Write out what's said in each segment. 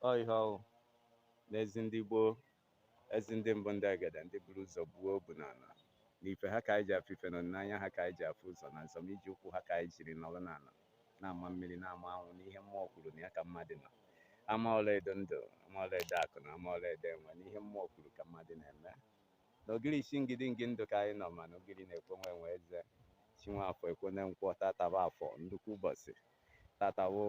Ọ ihe ọwụ n'ezi ndị gboo, ezi ndị mbụ ndị agada ndị buru ụzọ gbuo obu n'ala. N'ife ha ka anyị ji afụ ife nọ n'anya ha ka anyị ji afụ ụzọ na nzọmije ụkwụ ha ka anyị jiri nọrọ n'ala na-ama mmiri na-ama anwụ n'ihe mmụọ kwuru na ya ka mmadụ nọ. Ama ọlaedo ndụ, ama ọlaedo akụ na ama ọlaedo enwe n'ihe mmụọ kwuru ka mmadụ na-eme. N'ogiri isi ngidi ndụ ka anyị nọ, mana ogiri na-ekwe nwe eze. Chinwafọ ekwene nkwọ, tata bụ afọ nnukwu ụbọchị. Tata bụ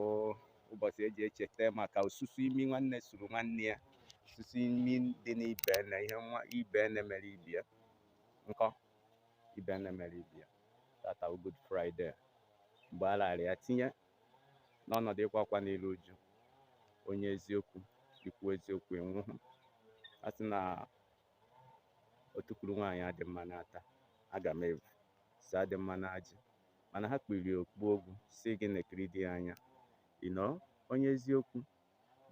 ụbọchị eji echeta maka osusu imi nwanne suru nwanne ya, osusu imi dị n'ibe na ihe nwa ibe na-emere ibe ya nkọ ibe na-emere ibe ya. Tata bụ Good Friday, mgbe a lara ya tinye n'ọnọdụ ịkwa akwa n'iru uju. Onye eziokwu ikwu eziokwu enwuhụ. A sị na otukuru nwaanyị adị mma n'ata, aga m evu si adị mma n'ajị, mana ha kpiri okpu ogwu si gị na-ekiri dị anya. You know, onye eziokwu,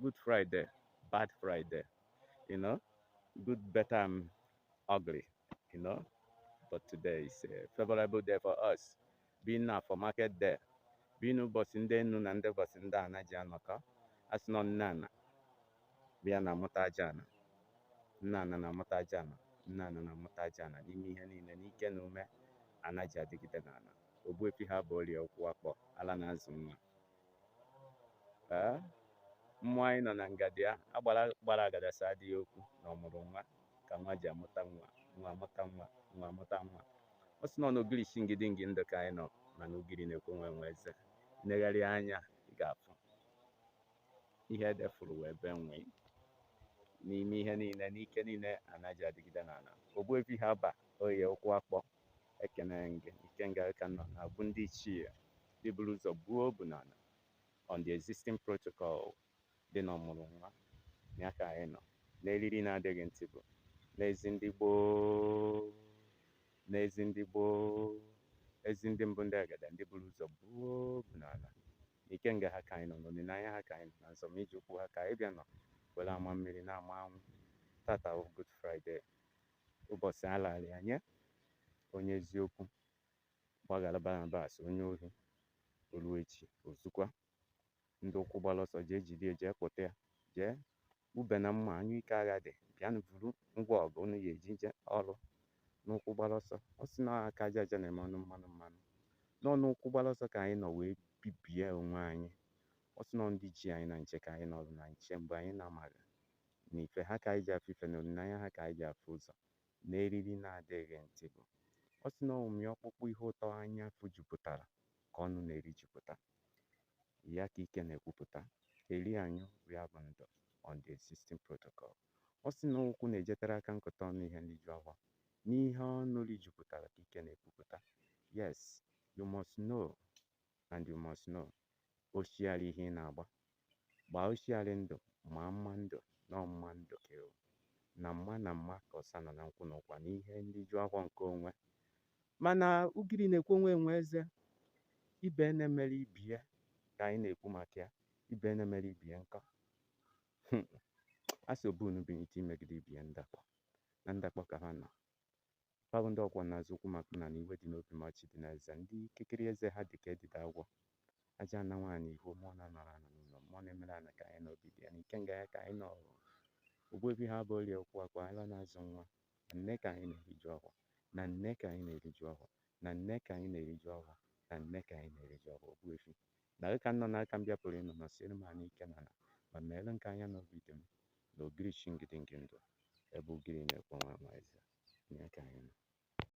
Good Friday, Bad Friday, you know, good, better, and ugly, you know. But today is a favorable day for us, being now for market day, being ụbọchị ndị enu na ndị ụbọchị ndị ana ji anọkọ. Asị nọ nne ana bịa na amụta aja ana, nne ana na-amụta aja ana, nne ana na-amụta aja ana n'ime ihe niile n'ike na ume ana ji adịgide n'ala. Ogbuefi ha bụ orie ụkwụ akpọ ala na-azụ nwa. Mmụọ anyị nọ na ngadi ya gbara agadasa adịghị okwu na ọmụrụ nwa ka nwa ji amụta nwa, nwa amụta nwa, nwa amụta nwa. Ọ sị nọ n'ogiri isi ngidi ndụ ka anyị nọ, mana ogiri na-ekwe nwe eze. Negharị anya ị ga-afụ ihe edefuru wee be nwee n'ime ihe niile n'ike niile anaghị adịgide n'ala. Ogbuefi ha ba orie ụkwụ akpọ, ekene gị ike nga ka nọ na-abụ ndị ichie ndị buru ụzọ gbuo obu n'ala on the existing protocol dị n'ọmụrụ nwa. Ya ka anyị nọ n'eriri na-adịghị ntị bụ n'ezi ndị gboo, n'ezi ndị gboo, ezi ndị mbụ ndị agada ndị buru ụzọ gbuo obu n'ala. Ike nga ha ka anyị nọ, n'olileanya ha ka anyị nọ, na nzọmije ụkwụ ha ka anyị bịa nọ were ama mmiri na-ama anwụ. Tata bụ Good Friday, ụbọchị a lara ya nye onye eziokwu gbaghara Barnabas onye ohi. Olu echi ozukwa ndị ụkwụ gbara ọsọ jee jide jee kpụta ya, jee ube na mma anyụ ike agha dị bịanụ buru ngwa ọgụ unu ya eji je ọrụ n'ụkwụ gbara ọsọ. Ọ sị na aka aja aja na-eme ọnụ mmanụ mmanụ, nọ n'ụkwụ gbara ọsọ ka anyị nọ wee bibie onwe anyị. Ọ sị nọ ndị ji anyị na nche ka anyị nọrụ na nche mgbe anyị na-amaghị na ife ha ka anyị ji afụ ife na olileanya ha ka anyị ji afụ ụzọ n'eriri na-adịghị ntị bụ. Ọ sị na ọmụmị ọkpụkpụ ihe ụtọ anya afụ jupụtara ka ọnụ na-eri jupụta. Ya ka ike na-ekwupụta, eri anyụ ya bụ ndụ on the existing protocol. Ọ sị na ụkwụ na-ejetere aka nkụta ọnụ ihe ndị ju ahụ n'ihe ọnụ jupụtara ka ike na-ekwupụta. Yes, you must know and you must know. Oshiali ihe ị na-agba, gbaa oshiali ndụ ma mma ndụ na ọmụma ndụ ka na mma ka ọsa nọ na nkwụ na ụkwa n'ihe ndị ju ahụ nke onwe. Mana ugiri na-ekwe nwe eze. Ibe na-emere ibie ka anyị na-ekwu maka ya, ibe na-emere ibie nkọ. Asị obu unu binite imegide ibie ndakpọ na ndakpọ ka ha nọ. Fabụ ndị ọkwọ na-azụ ụkwụ maka na iwe dị n'obi ma ọchị dị n'eze. Ndị kekere eze ha dị ka edide agwọ. Aja na nwaanyị ihu mmụọ na-anọrọ ana n'ụlọ, mmụọ na-emere ana ka anyị n'obi dị ya n'ike nga ya ka anyị nọ. Ogbuefi ha bụ orie ụkwụ akpọ ala na-azụ nwa. Na nne ka anyị na-eriju ọhụ, na nne ka anyị na-eriju ọhụ, na nne ka anyị na-eriju ọhụ, na nne ka anyị na-eriju ọhụ. Ogbuefi narị ka nọ n'aka m bịapụrụ ịnọ nọsiere m anyị ike n'ala ma meere nke anya n'obi dị m na ogiri chi ngidi ndụ ebe ugiri na-ekwe nwa eze. Ya ka anyị nọ.